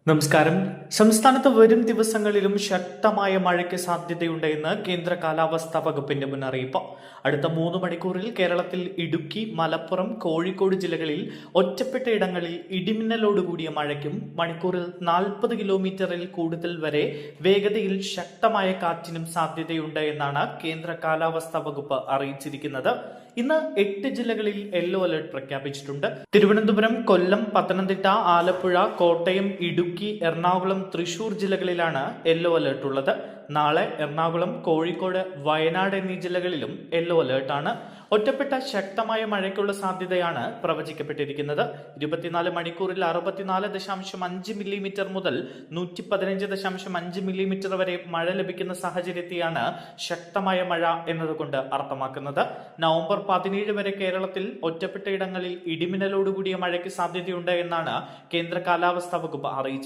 നമസ്കാരം. സംസ്ഥാനത്ത് വരും ദിവസങ്ങളിലും ശക്തമായ മഴയ്ക്ക് സാധ്യതയുണ്ട് എന്ന് കേന്ദ്ര കാലാവസ്ഥാ വകുപ്പിന്റെ മുന്നറിയിപ്പ്. അടുത്ത 3 മണിക്കൂറിൽ കേരളത്തിൽ ഇടുക്കി, മലപ്പുറം, കോഴിക്കോട് ജില്ലകളിൽ ഒറ്റപ്പെട്ട ഇടങ്ങളിൽ ഇടിമിന്നലോടുകൂടിയ മഴയ്ക്കും മണിക്കൂറിൽ 40 കിലോമീറ്ററിൽ കൂടുതൽ വരെ വേഗതയിൽ ശക്തമായ കാറ്റിനും സാധ്യതയുണ്ട് എന്നാണ് കേന്ദ്ര കാലാവസ്ഥാ വകുപ്പ് അറിയിച്ചിരിക്കുന്നത്. ഇന്ന് 8 ജില്ലകളിൽ യെല്ലോ അലർട്ട് പ്രഖ്യാപിച്ചിട്ടുണ്ട്. തിരുവനന്തപുരം, കൊല്ലം, പത്തനംതിട്ട, ആലപ്പുഴ, കോട്ടയം, ഇടുക്കി, എറണാകുളം, തൃശൂർ ജില്ലകളിലാണ് യെല്ലോ അലർട്ട് ഉള്ളത്. നാളെ എറണാകുളം, കോഴിക്കോട്, വയനാട് എന്നീ ജില്ലകളിലും യെല്ലോ അലർട്ടാണ്. ഒറ്റപ്പെട്ട ശക്തമായ മഴയ്ക്കുള്ള സാധ്യതയാണ് പ്രവചിക്കപ്പെട്ടിരിക്കുന്നത്. 24 മണിക്കൂറിൽ 64.5 മില്ലിമീറ്റർ മുതൽ 115.5 മില്ലിമീറ്റർ വരെ മഴ ലഭിക്കുന്ന സാഹചര്യത്തെയാണ് ശക്തമായ മഴ എന്നതുകൊണ്ട് അർത്ഥമാക്കുന്നത്. നവംബർ 17 വരെ കേരളത്തിൽ ഒറ്റപ്പെട്ട ഇടങ്ങളിൽ ഇടിമിന്നലോടുകൂടിയ മഴയ്ക്ക് സാധ്യതയുണ്ട് എന്നാണ് കേന്ദ്ര കാലാവസ്ഥാ വകുപ്പ് അറിയിച്ചത്.